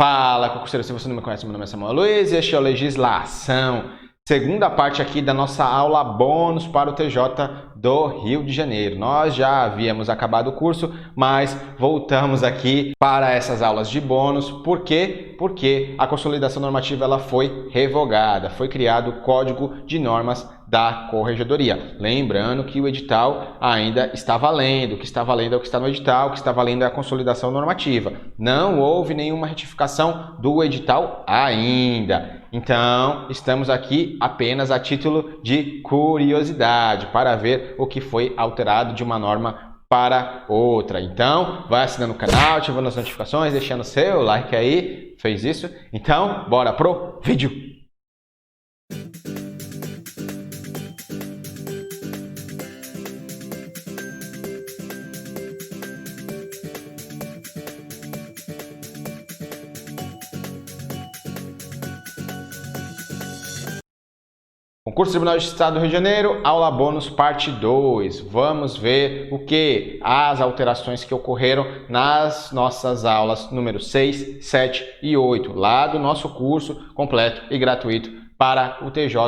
Fala, concurseiro, se você não me conhece, meu nome é Samuel Luiz e este é o Legislação. Segunda parte aqui da nossa aula bônus para o TJ do Rio de Janeiro. Nós já havíamos acabado o curso, mas voltamos aqui para essas aulas de bônus. Por quê? Porque a consolidação normativa ela foi revogada, foi criado o Código de Normas da Corregedoria. Lembrando que o edital ainda está valendo, o que está valendo é o que está no edital, o que está valendo é a consolidação normativa. Não houve nenhuma retificação do edital ainda. Então, estamos aqui apenas a título de curiosidade, para ver o que foi alterado de uma norma para outra. Então, vai assinando o canal, ativando as notificações, deixando seu like aí. Fez isso? Então, bora pro vídeo! Concurso Tribunal de Estado do Rio de Janeiro, aula bônus parte 2. Vamos ver o que? As alterações que ocorreram nas nossas aulas número 6, 7 e 8, lá do nosso curso completo e gratuito para o TJ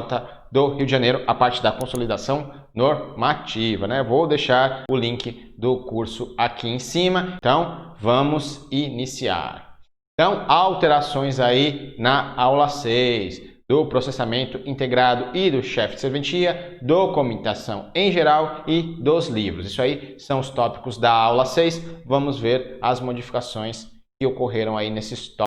do Rio de Janeiro, a parte da consolidação normativa, né? Vou deixar o link do curso aqui em cima. Então, vamos iniciar. Então, alterações aí na aula 6. Do processamento integrado e do chefe de serventia, documentação em geral e dos livros. Isso aí são os tópicos da aula 6. Vamos ver as modificações que ocorreram aí nesses tópicos.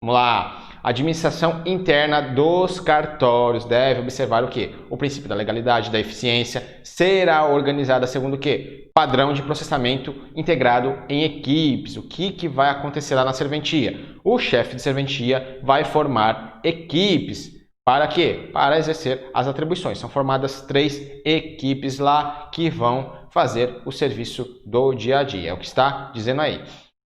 Vamos lá. Administração interna dos cartórios deve observar o quê? O princípio da legalidade, da eficiência. Será organizada segundo o quê? Padrão de processamento integrado em equipes. O que vai acontecer lá na serventia? O chefe de serventia vai formar equipes. Para quê? Para exercer as atribuições. São formadas 3 equipes lá que vão fazer o serviço do dia a dia. É o que está dizendo aí.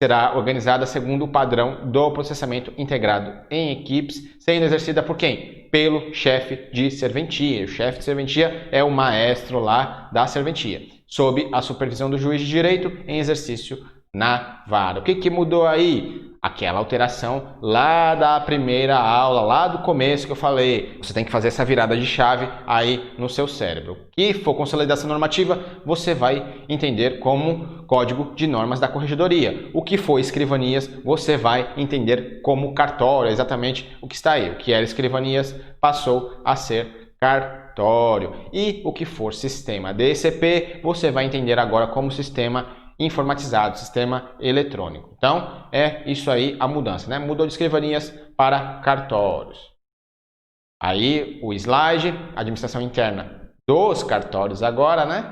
Será organizada segundo o padrão do processamento integrado em equipes, sendo exercida por quem? Pelo chefe de serventia. O chefe de serventia é o maestro lá da serventia, sob a supervisão do juiz de direito em exercício na vara. O que mudou aí? Aquela alteração lá da primeira aula, lá do começo que eu falei. Você tem que fazer essa virada de chave aí no seu cérebro. O que for consolidação normativa, você vai entender como Código de Normas da Corregedoria. O que for escrivanias, você vai entender como cartório, exatamente o que está aí. O que era escrivanias passou a ser cartório. E o que for sistema DCP, você vai entender agora como sistema informatizado, sistema eletrônico. Então, é isso aí a mudança, né? Mudou de escrivanias para cartórios. Aí, o slide, administração interna dos cartórios agora, né?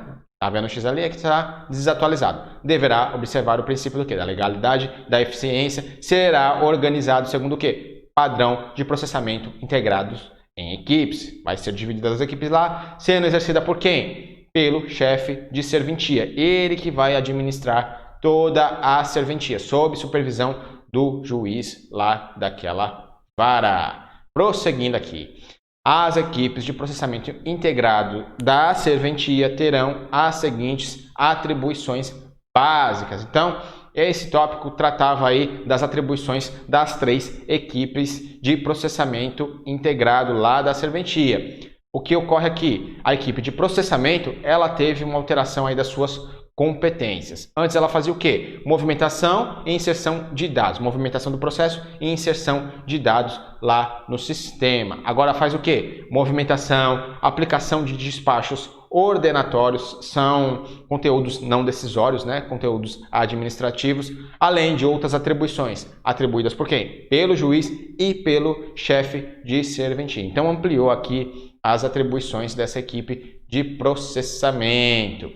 Tá vendo o X ali? É que está desatualizado. Deverá observar o princípio do quê? Da legalidade, da eficiência. Será organizado segundo o quê? Padrão de processamento integrados em equipes. Vai ser divididas as equipes lá, sendo exercida por quem? Pelo chefe de serventia. Ele que vai administrar toda a serventia, sob supervisão do juiz lá daquela vara. Prosseguindo aqui. As equipes de processamento integrado da serventia terão as seguintes atribuições básicas. Então, esse tópico tratava aí das atribuições das 3 equipes de processamento integrado lá da serventia. O que ocorre aqui? A equipe de processamento, ela teve uma alteração aí das suas competências. Antes ela fazia o quê? Movimentação e inserção de dados. Movimentação do processo e inserção de dados lá no sistema. Agora faz o quê? Movimentação, aplicação de despachos ordenatórios, são conteúdos não decisórios, né? Conteúdos administrativos, além de outras atribuições. Atribuídas por quem? Pelo juiz e pelo chefe de serventia. Então ampliou aqui as atribuições dessa equipe de processamento.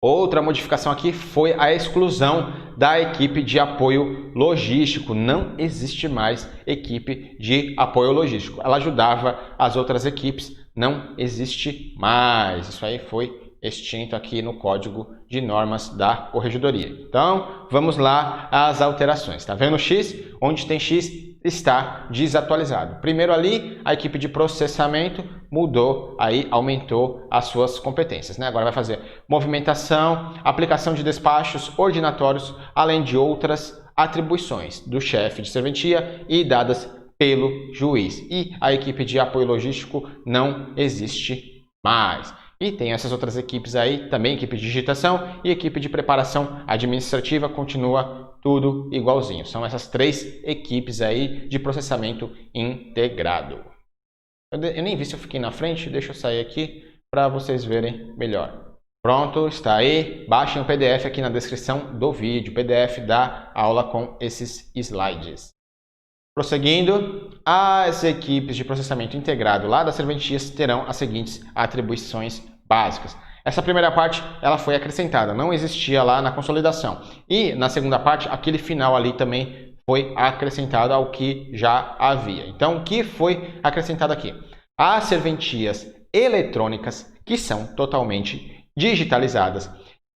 Outra modificação aqui foi a exclusão da equipe de apoio logístico. Não existe mais equipe de apoio logístico. Ela ajudava as outras equipes, não existe mais. Isso aí foi extinto aqui no Código de Normas da Corregedoria. Então, vamos lá às alterações. Tá vendo o X? Onde tem X está desatualizado. Primeiro ali, a equipe de processamento mudou, aí aumentou as suas competências, né? Agora vai fazer movimentação, aplicação de despachos ordinatórios, além de outras atribuições do chefe de serventia e dadas pelo juiz. E a equipe de apoio logístico não existe mais. E tem essas outras equipes aí, também equipe de digitação e equipe de preparação administrativa, continua tudo igualzinho. São essas 3 equipes aí de processamento integrado. Eu nem vi se eu fiquei na frente, deixa eu sair aqui para vocês verem melhor. Pronto, está aí. Baixem o PDF aqui na descrição do vídeo, PDF da aula com esses slides. Prosseguindo, as equipes de processamento integrado lá das serventias terão as seguintes atribuições básicas. Essa primeira parte ela foi acrescentada, não existia lá na consolidação. E na segunda parte, aquele final ali também foi acrescentado ao que já havia. Então, o que foi acrescentado aqui? As serventias eletrônicas que são totalmente digitalizadas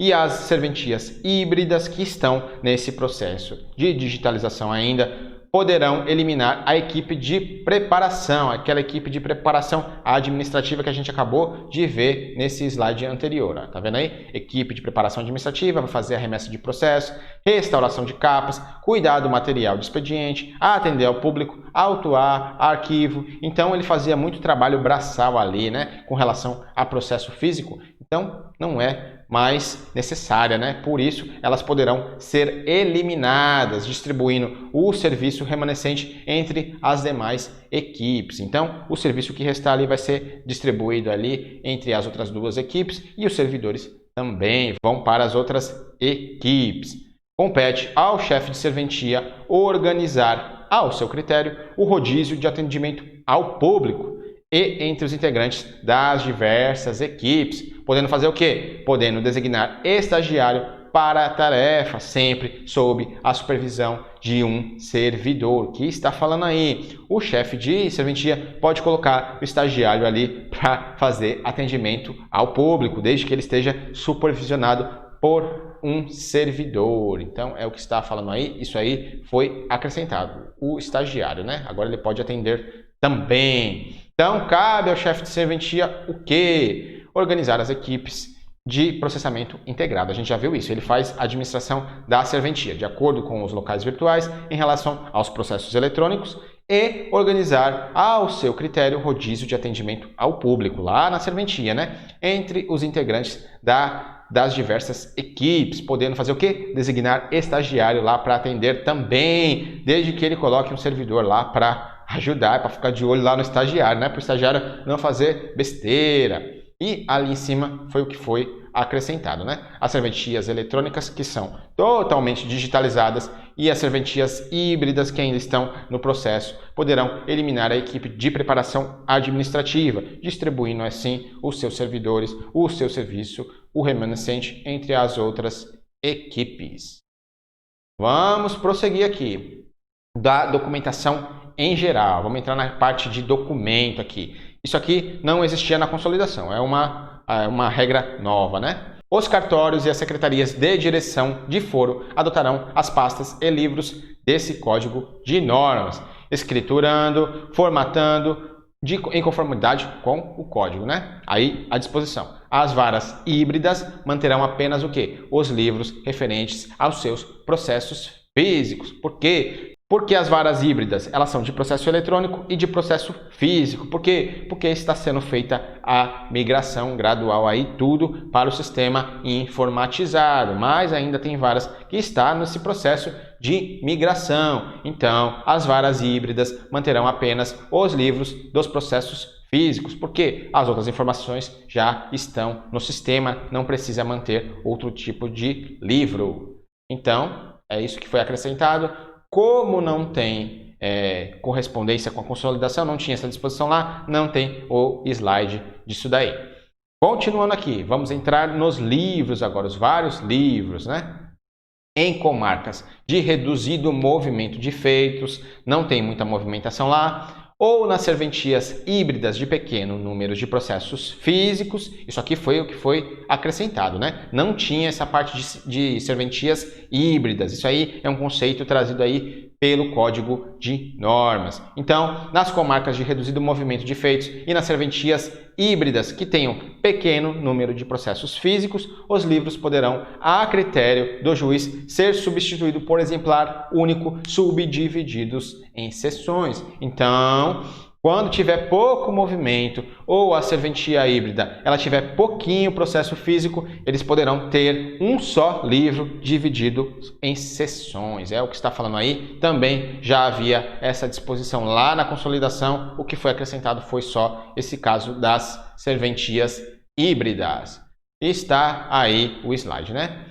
e as serventias híbridas que estão nesse processo de digitalização ainda poderão eliminar a equipe de preparação, aquela equipe de preparação administrativa que a gente acabou de ver nesse slide anterior. Ó. Tá vendo aí? Equipe de preparação administrativa vai fazer a remessa de processo, restauração de capas, cuidar do material de expediente, atender ao público, autuar, arquivo. Então ele fazia muito trabalho braçal ali, né, com relação a processo físico. Então não é mais necessária, né? Por isso, elas poderão ser eliminadas, distribuindo o serviço remanescente entre as demais equipes. Então, o serviço que restar ali vai ser distribuído ali entre as outras 2 equipes e os servidores também vão para as outras equipes. Compete ao chefe de serventia organizar, ao seu critério, o rodízio de atendimento ao público e entre os integrantes das diversas equipes, podendo fazer o quê? Podendo designar estagiário para a tarefa, sempre sob a supervisão de um servidor. O que está falando aí? O chefe de serventia pode colocar o estagiário ali para fazer atendimento ao público, desde que ele esteja supervisionado por um servidor. Então, é o que está falando aí. Isso aí foi acrescentado. O estagiário, né? Agora ele pode atender também. Então, cabe ao chefe de serventia o quê? Organizar as equipes de processamento integrado. A gente já viu isso. Ele faz a administração da serventia, de acordo com os locais virtuais, em relação aos processos eletrônicos e organizar ao seu critério o rodízio de atendimento ao público, lá na serventia, né? Entre os integrantes das diversas equipes, podendo fazer o quê? Designar estagiário lá para atender também, desde que ele coloque um servidor lá para ajudar, para ficar de olho lá no estagiário, né? Para o estagiário não fazer besteira. E ali em cima foi o que foi acrescentado, né? As serventias eletrônicas que são totalmente digitalizadas e as serventias híbridas que ainda estão no processo poderão eliminar a equipe de preparação administrativa, distribuindo assim os seus servidores, o seu serviço, o remanescente entre as outras equipes. Vamos prosseguir aqui da documentação em geral. Vamos entrar na parte de documento aqui. Isso aqui não existia na consolidação, é uma regra nova, né? Os cartórios e as secretarias de direção de foro adotarão as pastas e livros desse código de normas, escriturando, formatando, em conformidade com o código, né? Aí à disposição. As varas híbridas manterão apenas o quê? Os livros referentes aos seus processos físicos. Por quê? Porque as varas híbridas, elas são de processo eletrônico e de processo físico. Por quê? Porque está sendo feita a migração gradual aí tudo para o sistema informatizado, mas ainda tem varas que está nesse processo de migração. Então, as varas híbridas manterão apenas os livros dos processos físicos, porque as outras informações já estão no sistema, não precisa manter outro tipo de livro. Então, é isso que foi acrescentado. Como não tem correspondência com a consolidação, não tinha essa disposição lá, não tem o slide disso daí. Continuando aqui, vamos entrar nos livros agora, os vários livros, né? Em comarcas de reduzido movimento de feitos, não tem muita movimentação lá, ou nas serventias híbridas de pequeno número de processos físicos, isso aqui foi o que foi acrescentado, né? Não tinha essa parte de serventias híbridas, isso aí é um conceito trazido aí pelo Código de Normas. Então, nas comarcas de reduzido movimento de feitos e nas serventias híbridas que tenham pequeno número de processos físicos, os livros poderão, a critério do juiz, ser substituído por exemplar único, subdivididos em seções. Então, quando tiver pouco movimento ou a serventia híbrida ela tiver pouquinho processo físico, eles poderão ter um só livro dividido em seções. É o que está falando aí. Também já havia essa disposição lá na consolidação. O que foi acrescentado foi só esse caso das serventias híbridas. Está aí o slide, né?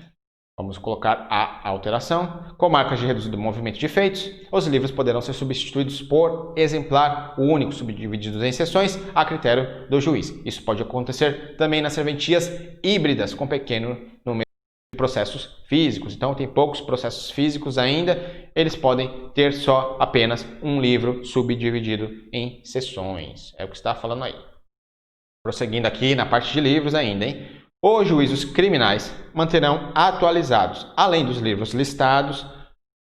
Vamos colocar a alteração. Com marcas de reduzido movimento de efeitos, os livros poderão ser substituídos por exemplar único, subdivididos em seções, a critério do juiz. Isso pode acontecer também nas serventias híbridas, com pequeno número de processos físicos. Então, tem poucos processos físicos ainda, eles podem ter só apenas um livro subdividido em seções. É o que está falando aí. Prosseguindo aqui na parte de livros ainda, hein? Os juízos criminais manterão atualizados, além dos livros listados.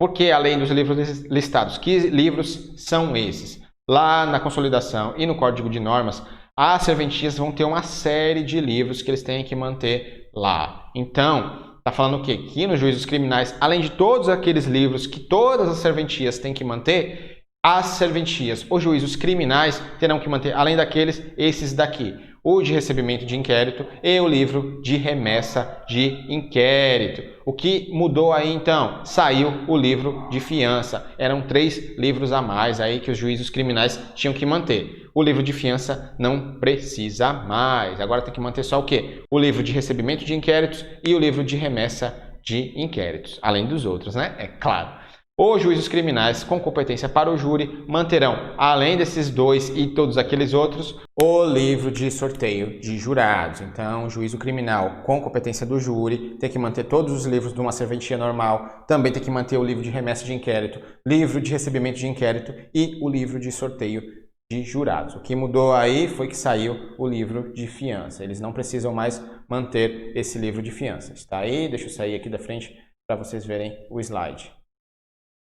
Porque além dos livros listados, que livros são esses? Lá na consolidação e no Código de Normas, as serventias vão ter uma série de livros que eles têm que manter lá. Então, está falando o quê? Que nos juízos criminais, além de todos aqueles livros que todas as serventias têm que manter, as serventias, os juízos criminais terão que manter, além daqueles, esses daqui. O de recebimento de inquérito e o livro de remessa de inquérito. O que mudou aí então? Saiu o livro de fiança. Eram 3 livros a mais aí que os juízos criminais tinham que manter. O livro de fiança não precisa mais. Agora tem que manter só o quê? O livro de recebimento de inquéritos e o livro de remessa de inquéritos. Além dos outros, né? É claro. Os juízos criminais com competência para o júri manterão, além desses 2 e todos aqueles outros, o livro de sorteio de jurados. Então, o juízo criminal com competência do júri tem que manter todos os livros de uma serventia normal, também tem que manter o livro de remessa de inquérito, livro de recebimento de inquérito e o livro de sorteio de jurados. O que mudou aí foi que saiu o livro de fiança. Eles não precisam mais manter esse livro de fiança. Está aí, deixa eu sair aqui da frente para vocês verem o slide.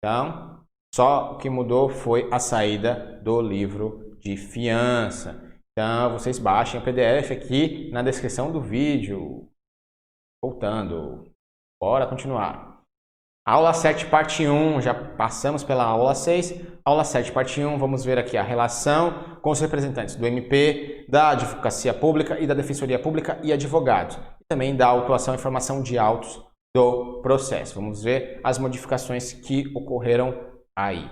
Então, só o que mudou foi a saída do livro de fiança. Então, vocês baixem o PDF aqui na descrição do vídeo. Voltando. Bora continuar. Aula 7, parte 1. Já passamos pela aula 6. Aula 7, parte 1. Vamos ver aqui a relação com os representantes do MP, da Advocacia Pública e da Defensoria Pública e advogados. E também da autuação e formação de autos do processo. Vamos ver as modificações que ocorreram aí.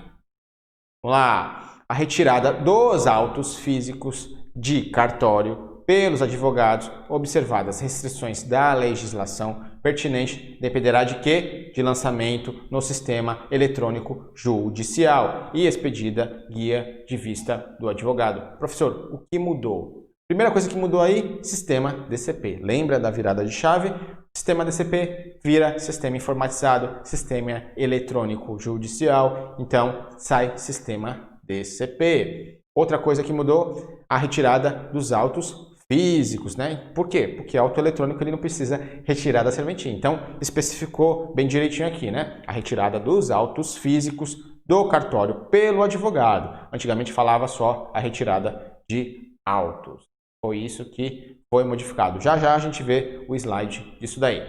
Vamos lá. A retirada dos autos físicos de cartório pelos advogados, observadas restrições da legislação pertinente, dependerá de quê? De lançamento no sistema eletrônico judicial e expedida guia de vista do advogado. Professor, o que mudou? Primeira coisa que mudou aí, sistema DCP. Lembra da virada de chave? Sistema DCP vira sistema informatizado, sistema eletrônico judicial, então sai sistema DCP. Outra coisa que mudou, a retirada dos autos físicos, né? Por quê? Porque auto eletrônico ele não precisa retirar da serventia. Então, especificou bem direitinho aqui, né? A retirada dos autos físicos do cartório pelo advogado. Antigamente falava só a retirada de autos. Foi isso que foi modificado. Já já a gente vê o slide disso daí.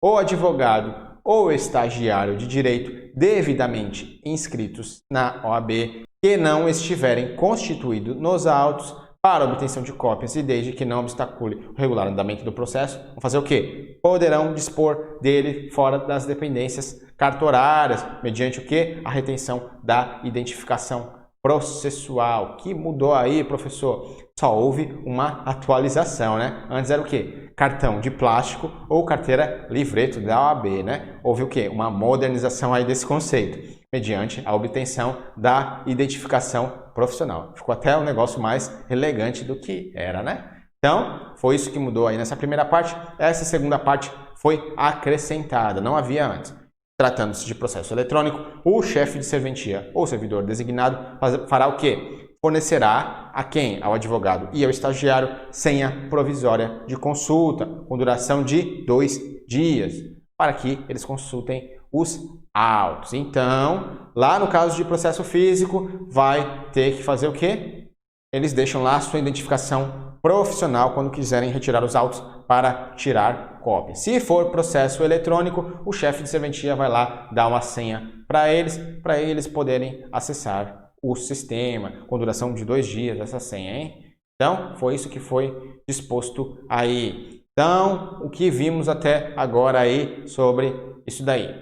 O advogado ou estagiário de direito devidamente inscritos na OAB que não estiverem constituídos nos autos para obtenção de cópias e desde que não obstacule o regular andamento do processo, vão fazer o quê? Poderão dispor dele fora das dependências cartorárias, mediante o quê? A retenção da identificação processual. Que mudou aí, professor? Só houve uma atualização, né? Antes era o quê? Cartão de plástico ou carteira livreto da OAB, né? Houve o quê? Uma modernização aí desse conceito, mediante a obtenção da identificação profissional. Ficou até um negócio mais elegante do que era, né? Então, foi isso que mudou aí nessa primeira parte. Essa segunda parte foi acrescentada, não havia antes. Tratando-se de processo eletrônico, o chefe de serventia ou servidor designado fará o quê? Fornecerá a quem? Ao advogado e ao estagiário senha provisória de consulta, com duração de 2 dias, para que eles consultem os autos. Então, lá no caso de processo físico, vai ter que fazer o quê? Eles deixam lá a sua identificação profissional quando quiserem retirar os autos para tirar cópia. Se for processo eletrônico, o chefe de serventia vai lá dar uma senha para eles poderem acessar o sistema com duração de 2 dias essa senha, hein? Então, foi isso que foi disposto aí. Então, o que vimos até agora aí sobre isso daí?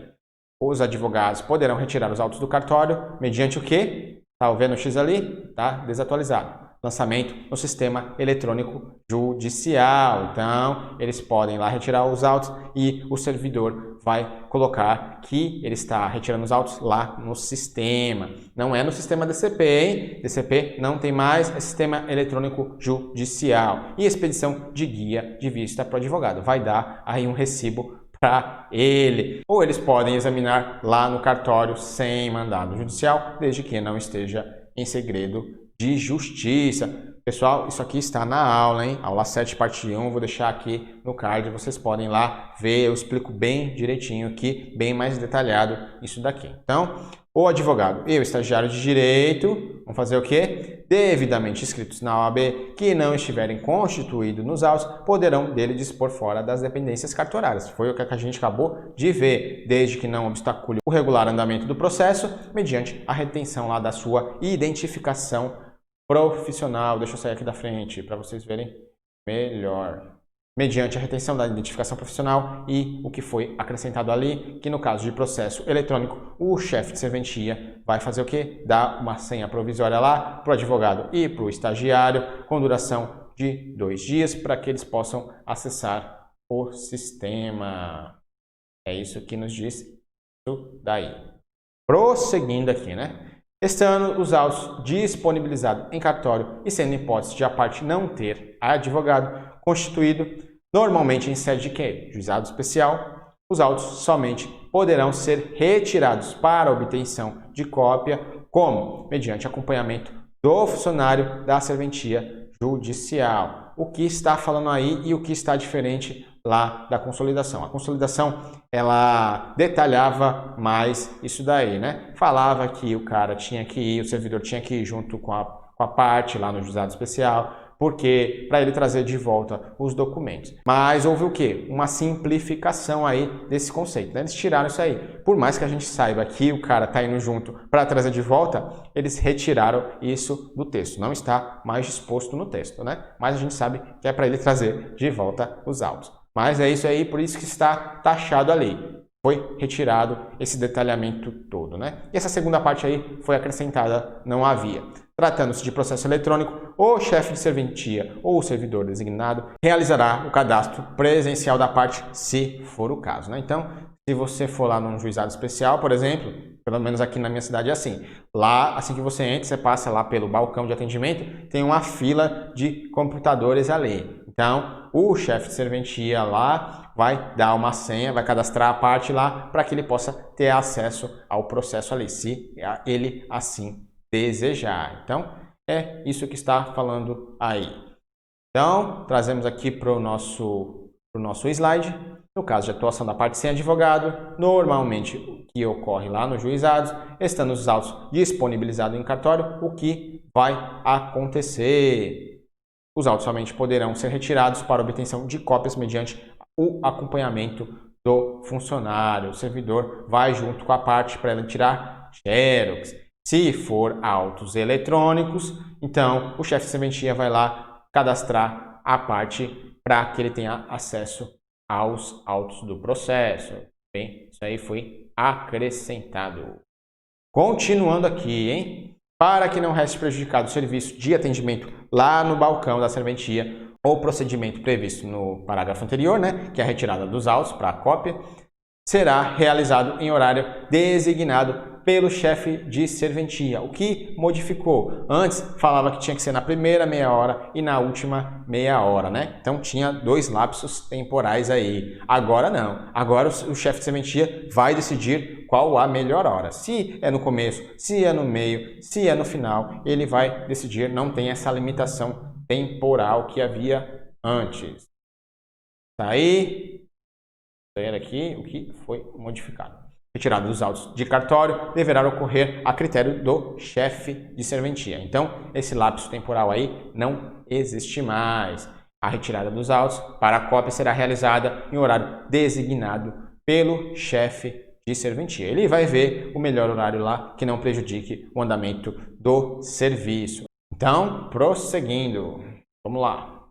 Os advogados poderão retirar os autos do cartório mediante o quê? Tá vendo o X ali? Tá desatualizado. Lançamento no sistema eletrônico judicial. Então, eles podem lá retirar os autos e o servidor vai colocar que ele está retirando os autos lá no sistema. Não é no sistema DCP, hein? DCP não tem mais, é sistema eletrônico judicial. E expedição de guia de vista para o advogado. Vai dar aí um recibo para ele. Ou eles podem examinar lá no cartório sem mandado judicial, desde que não esteja em segredo de justiça. Pessoal, isso aqui está na aula, hein? Aula 7, parte 1, vou deixar aqui no card, vocês podem lá ver, eu explico bem direitinho aqui, bem mais detalhado isso daqui. Então, o advogado e o estagiário de direito vão fazer o quê? Devidamente inscritos na OAB, que não estiverem constituídos nos autos, poderão dele dispor fora das dependências cartorárias. Foi o que a gente acabou de ver, desde que não obstacule o regular andamento do processo, mediante a retenção lá da sua identificação profissional. Deixa eu sair aqui da frente para vocês verem melhor. Mediante a retenção da identificação profissional e o que foi acrescentado ali, que no caso de processo eletrônico, o chefe de serventia vai fazer o quê? Dar uma senha provisória lá para o advogado e para o estagiário, com duração de 2 dias, para que eles possam acessar o sistema. É isso que nos diz isso daí. Prosseguindo aqui, né? Estando os autos disponibilizados em cartório e sendo hipótese de a parte não ter advogado constituído, normalmente em sede de quê? Juizado especial, os autos somente poderão ser retirados para obtenção de cópia, como? Mediante acompanhamento do funcionário da serventia judicial. O que está falando aí e o que está diferente lá da consolidação. A consolidação, ela detalhava mais isso daí, né? Falava que o cara tinha que ir, o servidor tinha que ir junto com a parte lá no juizado especial, porque para ele trazer de volta os documentos. Mas houve o quê? Uma simplificação aí desse conceito, né? Eles tiraram isso aí. Por mais que a gente saiba que o cara está indo junto para trazer de volta, eles retiraram isso do texto. Não está mais disposto no texto, né? Mas a gente sabe que é para ele trazer de volta os autos. Mas é isso aí, por isso que está taxado ali. Foi retirado esse detalhamento todo, né? E essa segunda parte aí foi acrescentada, não havia. Tratando-se de processo eletrônico, o chefe de serventia ou o servidor designado realizará o cadastro presencial da parte, se for o caso, né? Então, se você for lá num juizado especial, por exemplo, pelo menos aqui na minha cidade é assim. Lá, assim que você entra, você passa lá pelo balcão de atendimento, tem uma fila de computadores ali. Então, o chefe de serventia lá vai dar uma senha, vai cadastrar a parte lá para que ele possa ter acesso ao processo ali, se ele assim desejar. Então, é isso que está falando aí. Então, trazemos aqui para o nosso slide. No caso de atuação da parte sem advogado, normalmente o que ocorre lá nos juizados, estando os autos disponibilizados em cartório, o que vai acontecer? Os autos somente poderão ser retirados para obtenção de cópias mediante o acompanhamento do funcionário. O servidor vai junto com a parte para ele tirar xerox. Se for autos eletrônicos, então o chefe de serventia vai lá cadastrar a parte para que ele tenha acesso aos autos do processo. Bem, isso aí foi acrescentado. Continuando aqui, hein? Para que não reste prejudicado o serviço de atendimento lá no balcão da serventia ou procedimento previsto no parágrafo anterior, né, que é a retirada dos autos para a cópia, será realizado em horário designado pelo chefe de serventia. O que modificou? Antes falava que tinha que ser na primeira meia hora e na última meia hora, né? Então tinha 2 lapsos temporais aí. Agora não. Agora o chefe de serventia vai decidir qual a melhor hora. Se é no começo, se é no meio, se é no final, ele vai decidir. Não tem essa limitação temporal que havia antes. Tá aí? Ver aqui o que foi modificado. retirada dos autos de cartório deverá ocorrer a critério do chefe de serventia. Então, esse lapso temporal aí não existe mais. A retirada dos autos para a cópia será realizada em horário designado pelo chefe de serventia. Ele vai ver o melhor horário lá que não prejudique o andamento do serviço. Então, prosseguindo, vamos lá.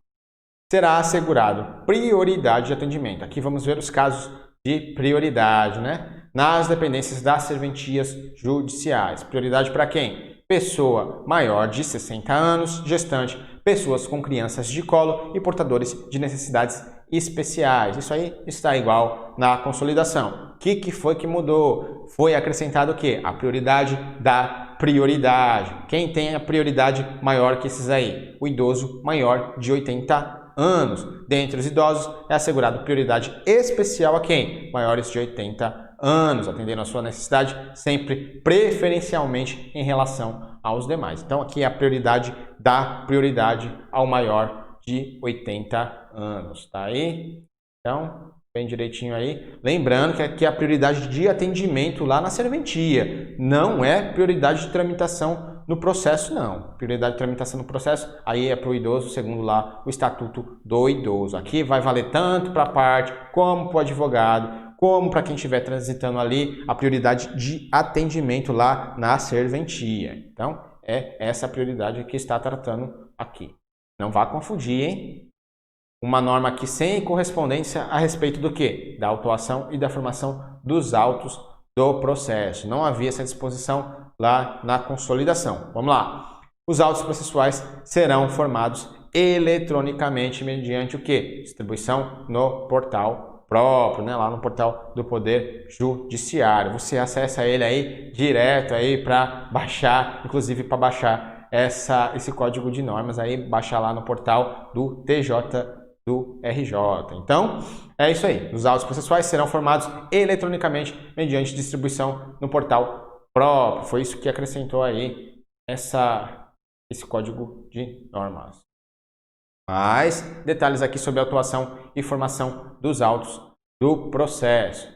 Será assegurado prioridade de atendimento. Aqui vamos ver os casos de prioridade, né? Nas dependências das serventias judiciais. Prioridade para quem? Pessoa maior de 60 anos, gestante, pessoas com crianças de colo e portadores de necessidades especiais. Isso aí está igual na consolidação. O que foi que mudou? Foi acrescentado o quê? A prioridade da prioridade. Quem tem a prioridade maior que esses aí? O idoso maior de 80 anos. Dentre os idosos é assegurado prioridade especial a quem? Maiores de 80 anos, atendendo a sua necessidade, sempre preferencialmente em relação aos demais. Então aqui é a prioridade da prioridade ao maior de 80 anos, tá aí? Então, bem direitinho aí. Lembrando que aqui é a prioridade de atendimento lá na serventia, não é prioridade de tramitação no processo, não. Prioridade de tramitação no processo, aí é para o idoso, segundo lá o Estatuto do Idoso. Aqui vai valer tanto para a parte, como para o advogado, como para quem estiver transitando ali, a prioridade de atendimento lá na serventia. Então, é essa a prioridade que está tratando aqui. Não vá confundir, hein? Uma norma aqui sem correspondência a respeito do quê? Da autuação e da formação dos autos do processo. Não havia essa disposição lá na consolidação. Vamos lá. Os autos processuais serão formados eletronicamente mediante o quê? Distribuição no portal próprio, né? Lá no portal do Poder Judiciário. Você acessa ele aí direto aí para baixar, inclusive para baixar esse código de normas aí, baixar lá no portal do TJ do RJ. Então, é isso aí. Os autos processuais serão formados eletronicamente mediante distribuição no portal próprio. Foi isso que acrescentou aí esse código de normas. Mais detalhes aqui sobre a atuação e formação dos autos do processo.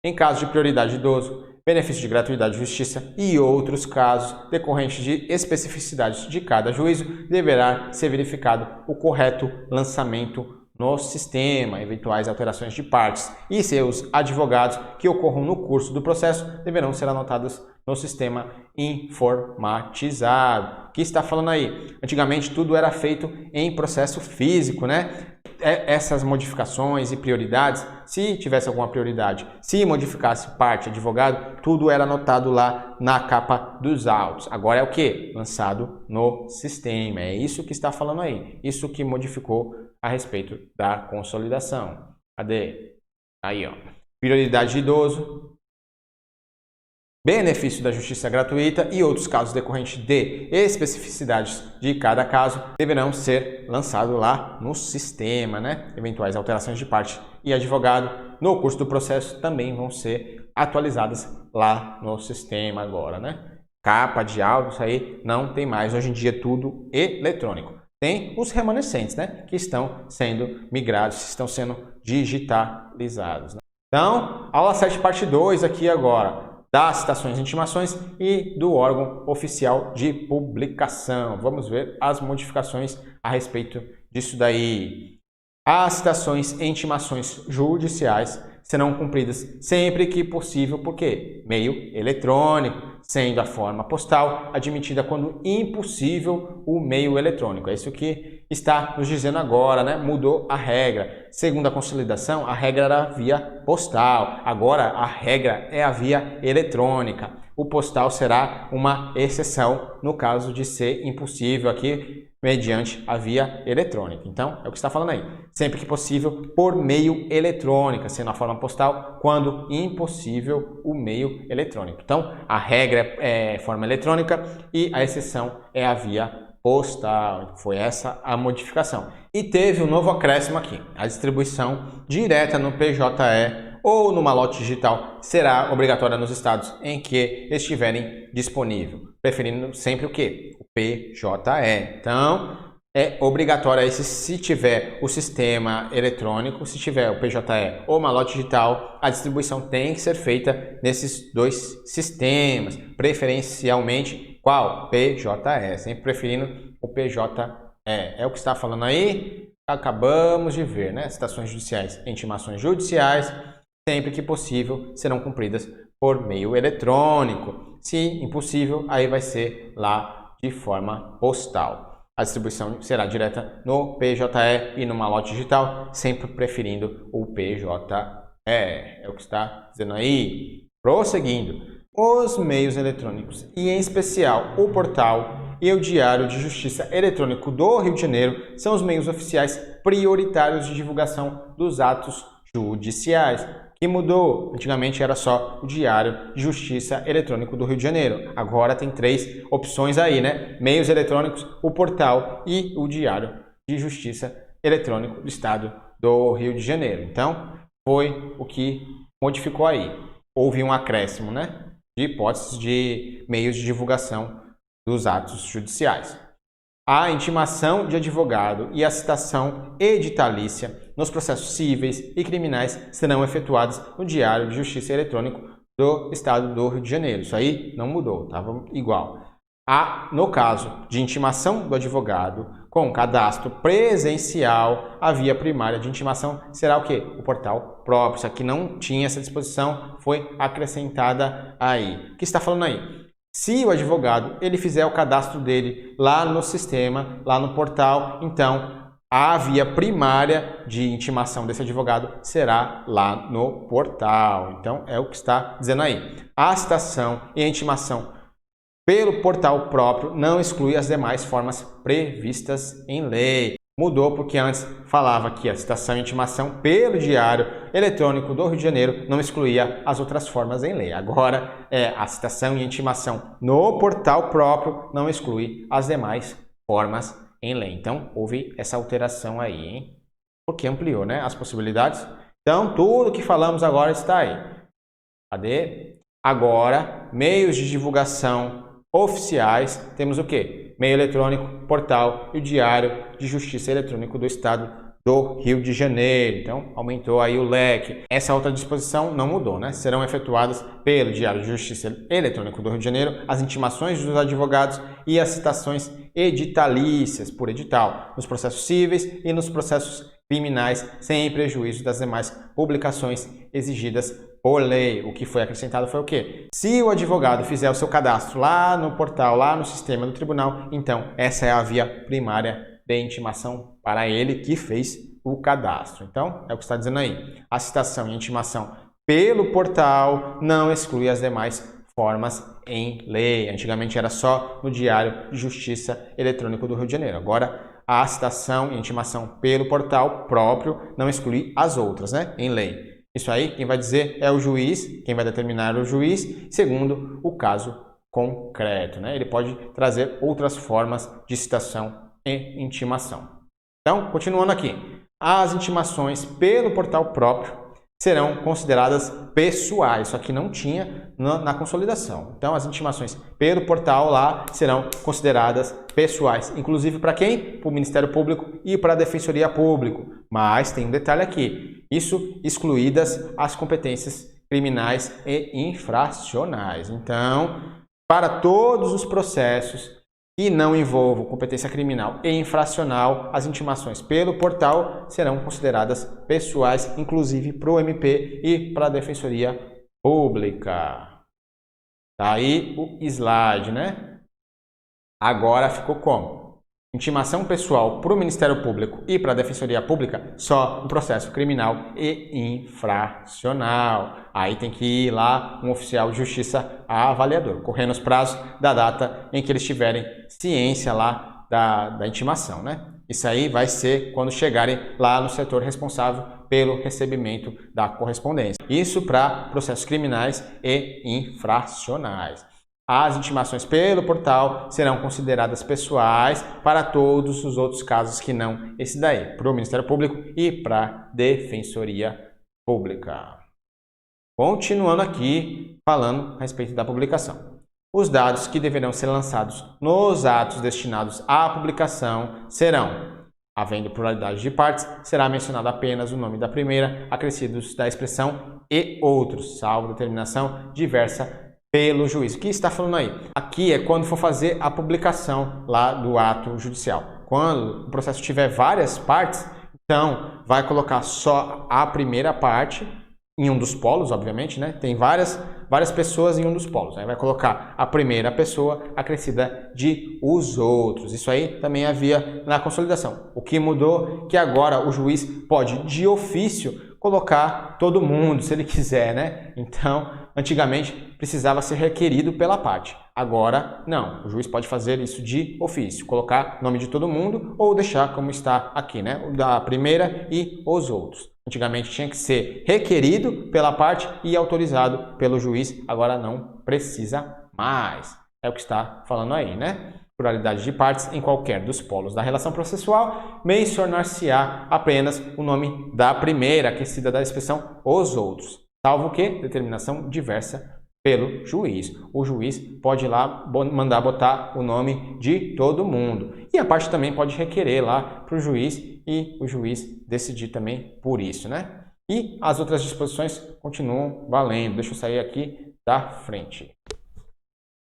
Em caso de prioridade de idoso, benefício de gratuidade de justiça e outros casos decorrentes de especificidades de cada juízo, deverá ser verificado o correto lançamento no sistema, eventuais alterações de partes e seus advogados que ocorram no curso do processo deverão ser anotados no sistema informatizado. O que está falando aí? Antigamente tudo era feito em processo físico, né? Essas modificações e prioridades, se tivesse alguma prioridade, se modificasse parte advogado, tudo era anotado lá na capa dos autos. Agora é o que? Lançado no sistema. É isso que está falando aí. Isso que modificou a respeito da consolidação. Cadê? Aí, ó. Prioridade de idoso, benefício da justiça gratuita e outros casos decorrentes de especificidades de cada caso deverão ser lançados lá no sistema, né? Eventuais alterações de parte e advogado no curso do processo também vão ser atualizadas lá no sistema agora, né? Capa de autos aí não tem mais, hoje em dia é tudo eletrônico. Tem os remanescentes, né? Que estão sendo migrados, estão sendo digitalizados, né? Então, aula 7, parte 2 aqui agora, das citações e intimações e do órgão oficial de publicação. Vamos ver as modificações a respeito disso daí. As citações e intimações judiciais serão cumpridas sempre que possível, por quê? Meio eletrônico, sendo a forma postal admitida quando impossível o meio eletrônico. É isso que está nos dizendo agora, né? Mudou a regra. Segundo a consolidação, a regra era via postal. Agora a regra é a via eletrônica. O postal será uma exceção no caso de ser impossível aqui mediante a via eletrônica. Então, é o que está falando aí. Sempre que possível, por meio eletrônica, sendo a forma postal, quando impossível o meio eletrônico. Então, a regra é forma eletrônica e a exceção é a via postal. Foi essa a modificação. E teve um novo acréscimo aqui. A distribuição direta no PJE ou no malote digital será obrigatória nos estados em que estiverem disponível, preferindo sempre o quê? O PJE. Então, é obrigatória se tiver o sistema eletrônico, se tiver o PJE ou malote digital, a distribuição tem que ser feita nesses dois sistemas, preferencialmente qual? PJE, sempre preferindo o PJE. É o que está falando aí, acabamos de ver, né? Citações judiciais e intimações judiciais, sempre que possível, serão cumpridas por meio eletrônico. Se impossível, aí vai ser lá de forma postal. A distribuição será direta no PJE e no malote digital, sempre preferindo o PJE. É o que está dizendo aí. Prosseguindo, os meios eletrônicos e, em especial, o portal e o Diário de Justiça Eletrônico do Rio de Janeiro são os meios oficiais prioritários de divulgação dos atos judiciais. Que mudou? Antigamente era só o Diário de Justiça Eletrônico do Rio de Janeiro. Agora tem 3 opções aí, né? Meios eletrônicos, o portal e o Diário de Justiça Eletrônico do Estado do Rio de Janeiro. Então, foi o que modificou aí. Houve um acréscimo, né? De hipóteses de meios de divulgação dos atos judiciais. A intimação de advogado e a citação editalícia nos processos cíveis e criminais serão efetuadas no Diário de Justiça Eletrônico do Estado do Rio de Janeiro. Isso aí não mudou, estava igual. No caso de intimação do advogado com cadastro presencial, a via primária de intimação será o quê? O portal próprio. Isso aqui não tinha essa disposição, foi acrescentada aí. O que está falando aí? Se o advogado ele fizer o cadastro dele lá no sistema, lá no portal, então a via primária de intimação desse advogado será lá no portal. Então é o que está dizendo aí. A citação e a intimação pelo portal próprio não exclui as demais formas previstas em lei. Mudou porque antes falava que a citação e intimação pelo Diário Eletrônico do Rio de Janeiro não excluía as outras formas em lei. Agora, a citação e intimação no portal próprio não exclui as demais formas em lei. Então, houve essa alteração aí, hein? Porque ampliou, né, as possibilidades. Então, tudo que falamos agora está aí. Cadê? Agora, meios de divulgação oficiais, temos o quê? Meio eletrônico, portal e o Diário de Justiça Eletrônico do Estado do Rio de Janeiro. Então, aumentou aí o leque. Essa outra disposição não mudou, né? Serão efetuadas pelo Diário de Justiça Eletrônico do Rio de Janeiro as intimações dos advogados e as citações editalícias por edital, nos processos cíveis e nos processos criminais, sem prejuízo das demais publicações exigidas por lei. O que foi acrescentado foi o quê? Se o advogado fizer o seu cadastro lá no portal, lá no sistema do tribunal, então essa é a via primária de intimação para ele que fez o cadastro. Então, é o que está dizendo aí. A citação e intimação pelo portal não exclui as demais formas em lei. Antigamente era só no Diário de Justiça Eletrônico do Rio de Janeiro. Agora, a citação e intimação pelo portal próprio não exclui as outras, né, em lei. Isso aí, quem vai dizer é o juiz, quem vai determinar é o juiz, segundo o caso concreto, né? Ele pode trazer outras formas de citação e intimação. Então, continuando aqui, as intimações pelo portal próprio serão consideradas pessoais. Isso aqui não tinha na consolidação. Então, as intimações pelo portal lá serão consideradas pessoais. Inclusive para quem? Para o Ministério Público e para a Defensoria Pública. Mas tem um detalhe aqui. Isso excluídas as competências criminais e infracionais. Então, para todos os processos que não envolvam competência criminal e infracional, as intimações pelo portal serão consideradas pessoais, inclusive para o MP e para a Defensoria Pública. Tá aí o slide, né? Agora ficou como? Intimação pessoal para o Ministério Público e para a Defensoria Pública só no processo criminal e infracional. Aí tem que ir lá um oficial de justiça avaliador, correndo os prazos da data em que eles tiverem ciência lá da intimação, né? Isso aí vai ser quando chegarem lá no setor responsável pelo recebimento da correspondência. Isso para processos criminais e infracionais. As intimações pelo portal serão consideradas pessoais para todos os outros casos que não esse daí, para o Ministério Público e para a Defensoria Pública. Continuando aqui, falando a respeito da publicação. os dados que deverão ser lançados nos atos destinados à publicação serão: havendo pluralidade de partes, será mencionado apenas o nome da primeira, acrescidos da expressão e outros, salvo determinação diversa pelo juiz. O que está falando aí? Aqui é quando for fazer a publicação lá do ato judicial. Quando o processo tiver várias partes, então vai colocar só a primeira parte em um dos polos, obviamente, né? Tem várias pessoas em um dos polos. Aí vai colocar a primeira pessoa acrescida de os outros. Isso aí também havia na consolidação. O que mudou é que agora o juiz pode, de ofício, colocar todo mundo, se ele quiser, né? Então, antigamente precisava ser requerido pela parte. Agora, não. O juiz pode fazer isso de ofício, colocar o nome de todo mundo ou deixar como está aqui, né? O da primeira e os outros. Antigamente tinha que ser requerido pela parte e autorizado pelo juiz. Agora não precisa mais. É o que está falando aí, né? Pluralidade de partes em qualquer dos polos da relação processual, mencionar-se-á apenas o nome da primeira, acrescida da expressão os outros, salvo que determinação diversa pelo juiz. O juiz pode ir lá mandar botar o nome de todo mundo. E a parte também pode requerer lá para o juiz e o juiz decidir também por isso, né? E as outras disposições continuam valendo. Deixa eu sair aqui da frente.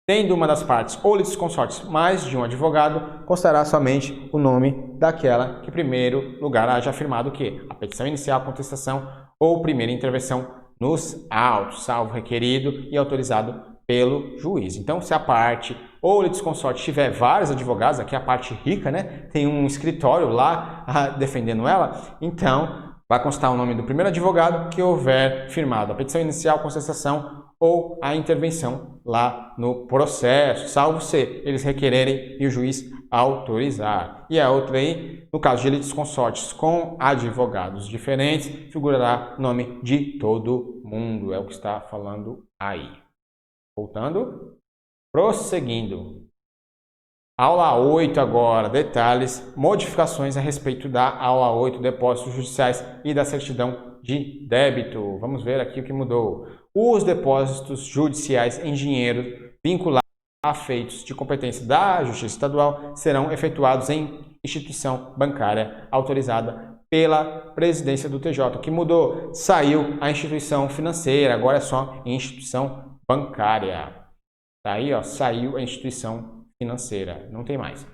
Tendo uma das partes ou litisconsortes mais de um advogado, constará somente o nome daquela que, em primeiro lugar, haja afirmado que a petição inicial, contestação ou primeira intervenção nos autos, salvo requerido e autorizado pelo juiz. Então, se a parte ou litisconsorte tiver vários advogados, aqui a parte rica, né, tem um escritório lá defendendo ela, então vai constar o nome do primeiro advogado que houver firmado a petição inicial, contestação ou a intervenção lá no processo, salvo se eles requererem e o juiz autorizar. E a outra aí, no caso de litisconsortes com advogados diferentes, figurará nome de todo mundo, é o que está falando aí. Voltando, prosseguindo. Aula 8 agora, detalhes, modificações a respeito da aula 8, depósitos judiciais e da certidão de débito. Vamos ver aqui o que mudou. Os depósitos judiciais em dinheiro vinculados a feitos de competência da Justiça Estadual serão efetuados em instituição bancária autorizada pela presidência do TJ. O que mudou? Saiu a instituição financeira, agora é só instituição bancária. Tá aí, ó, saiu a instituição financeira, não tem mais.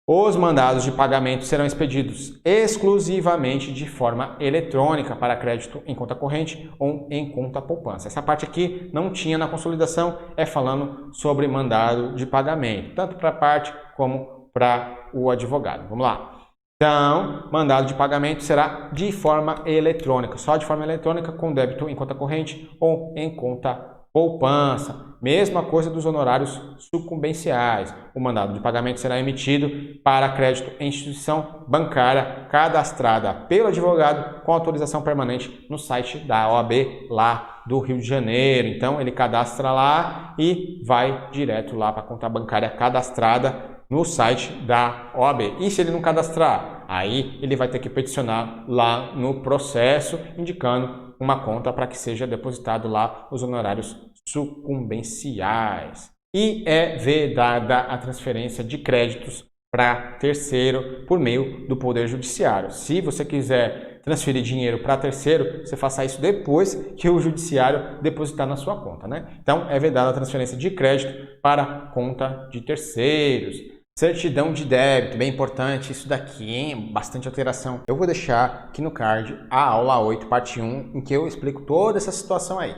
Os mandados de pagamento serão expedidos exclusivamente de forma eletrônica para crédito em conta corrente ou em conta poupança. Essa parte aqui não tinha na consolidação, é falando sobre mandado de pagamento, tanto para a parte como para o advogado. Vamos lá. Então, mandado de pagamento será de forma eletrônica, só de forma eletrônica com débito em conta corrente ou em conta poupança. Mesma coisa dos honorários sucumbenciais. O mandado de pagamento será emitido para crédito em instituição bancária cadastrada pelo advogado com autorização permanente no site da OAB lá do Rio de Janeiro. Então, ele cadastra lá e vai direto lá para a conta bancária cadastrada no site da OAB. E se ele não cadastrar, aí ele vai ter que peticionar lá no processo, indicando uma conta para que seja depositado lá os honorários sucumbenciais. E é vedada a transferência de créditos para terceiro por meio do Poder Judiciário. Se você quiser transferir dinheiro para terceiro, você faça isso depois que o Judiciário depositar na sua conta, né? Então, é vedada a transferência de crédito para conta de terceiros. Certidão de débito, bem importante, isso daqui, hein? Bastante alteração. Eu vou deixar aqui no card a aula 8, parte 1, em que eu explico toda essa situação aí.